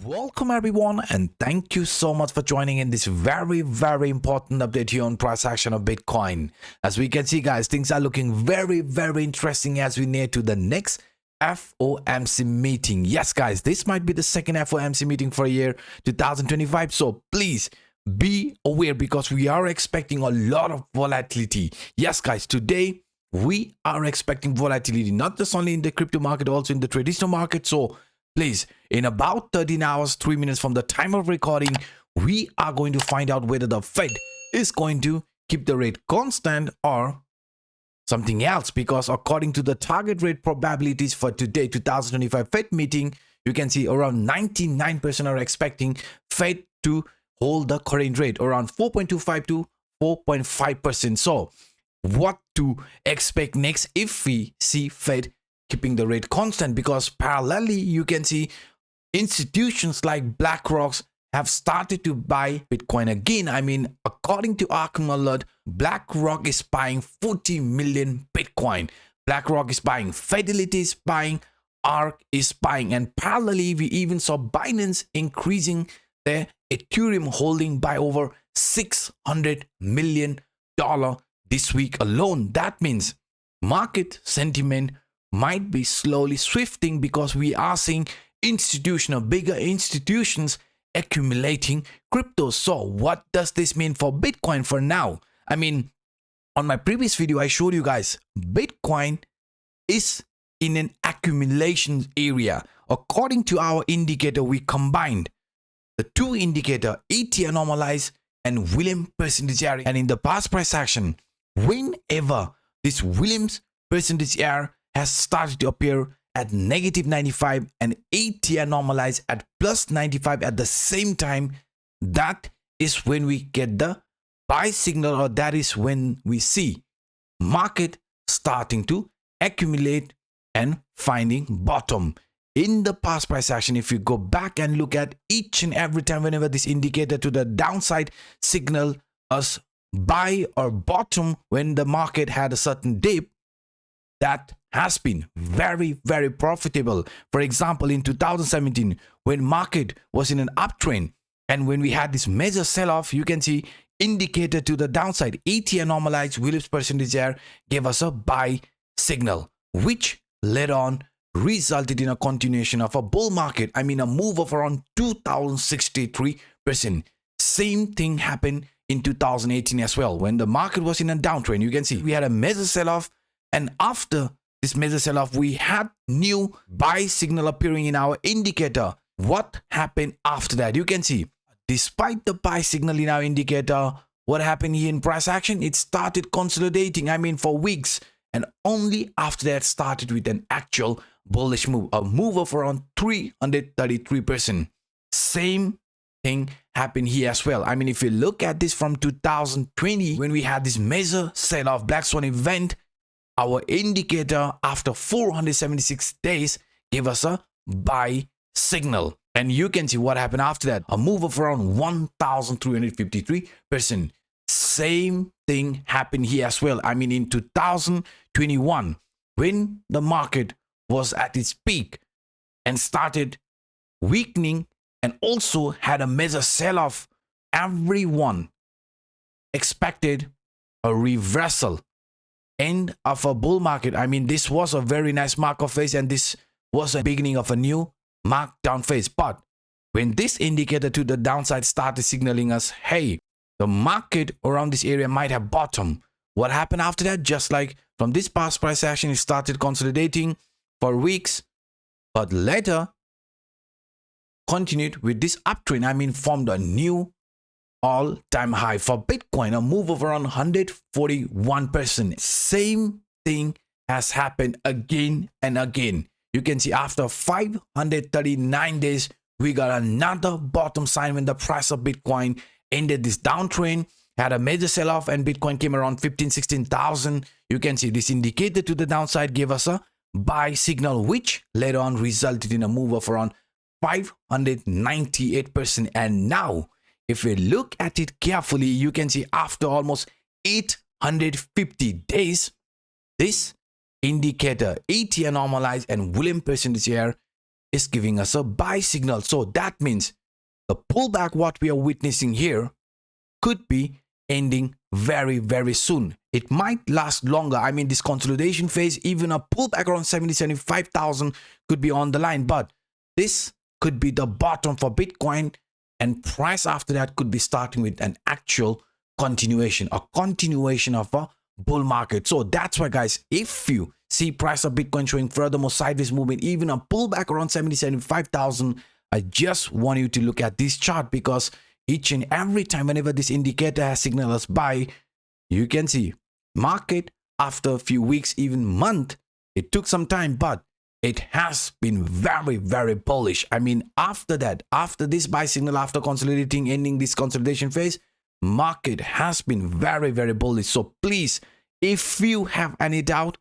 Welcome everyone, and thank you so much for joining in this very important update here on price action of Bitcoin. As we can see guys, things are looking very interesting as we near to the next FOMC meeting. Yes guys, this might be the second FOMC meeting for year 2025, so please be aware because we are expecting a lot of volatility. Yes guys, today we are expecting volatility not just only in the crypto market, also in the traditional market. So please, in about 13 hours, 3 minutes from the time of recording, we are going to find out whether the Fed is going to keep the rate constant or something else. Because according to the target rate probabilities for today, 2025 Fed meeting, you can see around 99% are expecting Fed to hold the current rate around 4.25 to 4.5%. So what to expect next if we see Fed keeping the rate constant? Because parallelly you can see institutions like BlackRock have started to buy Bitcoin again. I mean, according to Anup alert, BlackRock is buying 40 million Bitcoin. BlackRock is buying, Fidelity is buying, ARK is buying, and parallelly we even saw Binance increasing their Ethereum holding by over $600 million this week alone. That means market sentiment might be slowly shifting because we are seeing bigger institutions accumulating crypto. So what does this mean for Bitcoin for now? I mean, on my previous video, I showed you guys Bitcoin is in an accumulation area. According to our indicator, we combined the two indicator, ATR normalized and Williams percentage area. And in the past price action, whenever this Williams percentage area has started to appear at -95 and ATR normalized at +95 at the same time, that is when we get the buy signal, or that is when we see market starting to accumulate and finding bottom. In the past price action, if you go back and look at each and every time whenever this indicator to the downside signal us buy or bottom when the market had a certain dip, that has been very profitable. For example, in 2017 when market was in an uptrend and when we had this major sell-off, you can see indicator to the downside, ATR normalized Williams percentage error gave us a buy signal, which later on resulted in a continuation of a bull market. I mean, a move of around 2063%. Same thing happened in 2018 as well when the market was in a downtrend. You can see we had a major sell-off, and after this major sell-off, we had new buy signal appearing in our indicator. What happened after that? You can see, despite the buy signal in our indicator, what happened here in price action? It started consolidating, I mean, for weeks. And only after that started with an actual bullish move, a move of around 333%. Same thing happened here as well. I mean, if you look at this from 2020, when we had this major sell-off, Black Swan event, our indicator after 476 days gave us a buy signal. And you can see what happened after that. A move of around 1,353%. Same thing happened here as well. I mean, in 2021, when the market was at its peak and started weakening and also had a major sell-off, everyone expected a reversal, end of a bull market. I mean, this was a very nice markup phase and this was a beginning of a new markdown phase. But when this indicator to the downside started signaling us, hey, the market around this area might have bottomed, what happened after that? Just like from this past price action, it started consolidating for weeks, but later continued with this uptrend. I mean, formed a new all-time high for Bitcoin, a move of around 141%. Same thing has happened again and again. You can see after 539 days, we got another bottom sign when the price of Bitcoin ended this downtrend, had a major sell-off, and Bitcoin came around 15,000-16,000. You can see this indicator to the downside gave us a buy signal, which later on resulted in a move of around 598%. And now, if we look at it carefully, you can see after almost 850 days, this indicator, ATR normalized and Williams percentage here, is giving us a buy signal. So that means the pullback what we are witnessing here could be ending very, very soon. It might last longer. I mean, this consolidation phase, even a pullback around 75,000 could be on the line, but this could be the bottom for Bitcoin, and price after that could be starting with an actual continuation, a continuation of a bull market. So that's why, guys, if you see price of Bitcoin showing furthermore sideways movement, even a pullback around 75,000, I just want you to look at this chart, because each and every time whenever this indicator has signaled us buy, you can see market after a few weeks, even month, it took some time, but it has been very, very bullish. I mean, after that, after this buy signal, after consolidating, ending this consolidation phase, market has been very, very bullish. So please, if you have any doubt,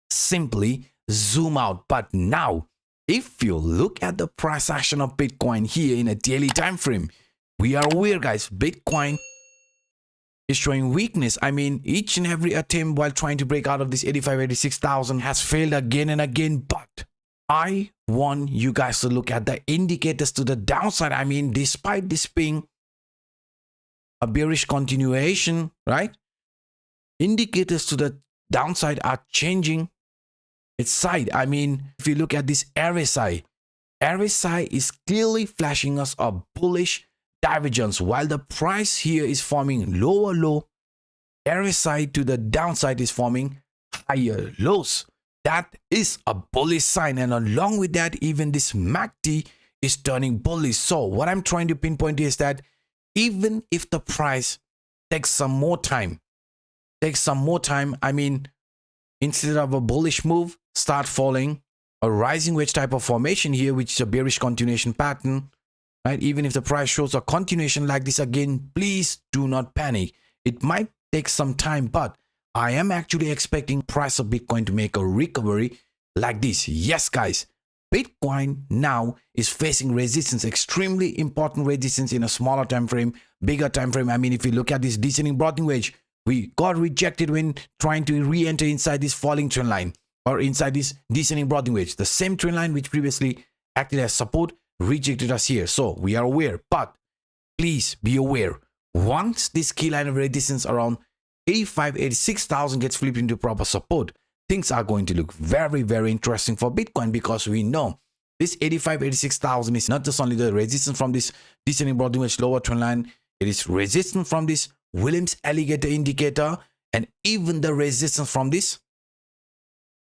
simply zoom out. But now, if you look at the price action of Bitcoin here in a daily time frame, we are aware, guys, Bitcoin is showing weakness. I mean, each and every attempt while trying to break out of this 86,000 has failed again and again. But I want you guys to look at the indicators to the downside. I mean, despite this being a bearish continuation, right? Indicators to the downside are changing its side. I mean, if you look at this RSI is clearly flashing us a bullish divergence, while the price here is forming lower low. RSI to the downside is forming higher lows. That is a bullish sign, and along with that, even this MACD is turning bullish. So what I'm trying to pinpoint is that even if the price takes some more time, I mean, instead of a bullish move, start falling, a rising wedge type of formation here, which is a bearish continuation pattern, right? Even if the price shows a continuation like this again, please do not panic. It might take some time, but I am actually expecting price of Bitcoin to make a recovery like this. Yes, guys, Bitcoin now is facing resistance, extremely important resistance in a smaller time frame, bigger time frame. I mean, if you look at this descending broadening wedge, we got rejected when trying to re-enter inside this falling trend line or inside this descending broadening wedge. The same trend line which previously acted as support rejected us here. So we are aware, but please be aware, once this key line of resistance around 86,000 gets flipped into proper support, things are going to look very, very interesting for Bitcoin, because we know this 86,000 is not just only the resistance from this descending broadening wedge lower trend line, it is resistance from this Williams alligator indicator, and even the resistance from this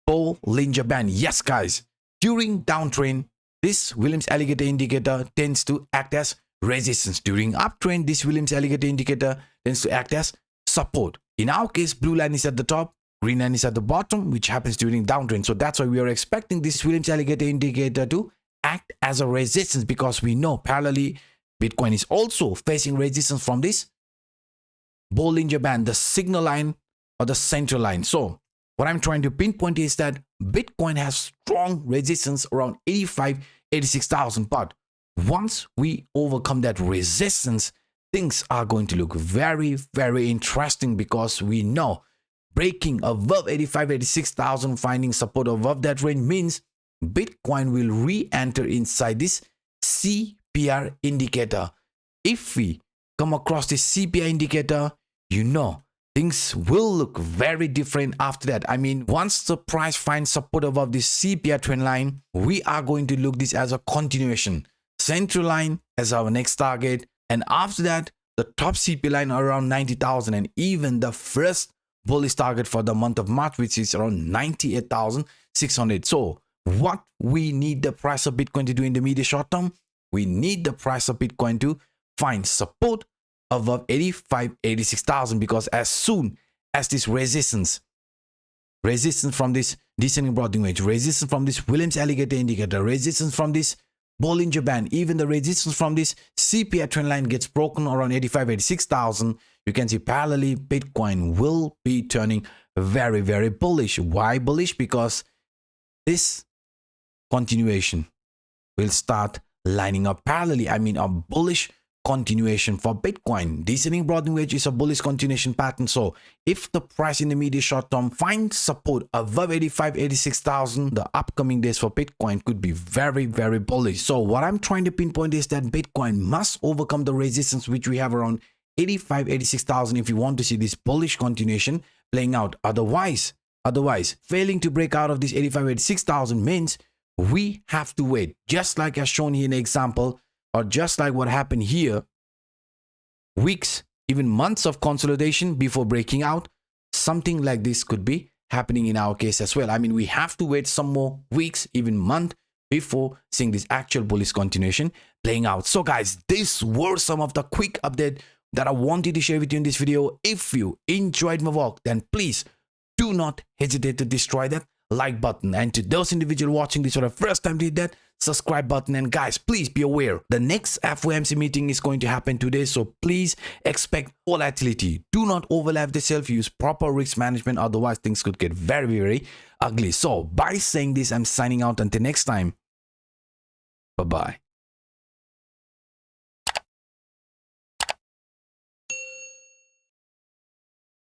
Bollinger Band. Yes, guys, during downtrend, this Williams alligator indicator tends to act as resistance. During uptrend, this Williams alligator indicator tends to act as support. In our case, blue line is at the top, green line is at the bottom, which happens during downtrend. So that's why we are expecting this Williams alligator indicator to act as a resistance, because we know parallelly Bitcoin is also facing resistance from this Bollinger Band, the signal line or the central line. So what I'm trying to pinpoint is that Bitcoin has strong resistance around 86,000. But once we overcome that resistance, things are going to look very, very interesting, because we know breaking above 86,000, finding support above that range means Bitcoin will re-enter inside this CPR indicator. If we come across this CPR indicator, you know things will look very different after that. I mean, once the price finds support above this CPR trend line, we are going to look this as a continuation. Central line as our next target, and after that, the top CP line around 90,000, and even the first bullish target for the month of March, which is around 98,600. So what we need the price of Bitcoin to do in the medium short term, we need the price of Bitcoin to find support above 86,000, because as soon as this resistance from this descending broadening wedge, resistance from this Williams alligator indicator, resistance from this Bollinger Band, even the resistance from this CPR trend line gets broken around 86,000, you can see parallelly Bitcoin will be turning very, very bullish. Why bullish? Because this continuation will start lining up parallelly. I mean, a bullish continuation for Bitcoin. Descending broadening wedge is a bullish continuation pattern. So if the price in the immediate short term finds support above 86,000, the upcoming days for Bitcoin could be very, very bullish. So what I'm trying to pinpoint is that Bitcoin must overcome the resistance which we have around 86,000 if you want to see this bullish continuation playing out. Otherwise, failing to break out of this 86,000 means we have to wait, just like as shown here in the example, or just like what happened here, weeks, even months of consolidation before breaking out. Something like this could be happening in our case as well. I mean, we have to wait some more weeks, even month, before seeing this actual bullish continuation playing out. So guys, these were some of the quick update that I wanted to share with you in this video. If you enjoyed my work, then please do not hesitate to destroy that like button, and to those individuals watching this for the first time, hit that subscribe button. And guys, please be aware, the next FOMC meeting is going to happen today, so please expect volatility. Do not overlap yourself, use proper risk management, otherwise things could get very, very ugly. So by saying this, I'm signing out until next time. Bye bye.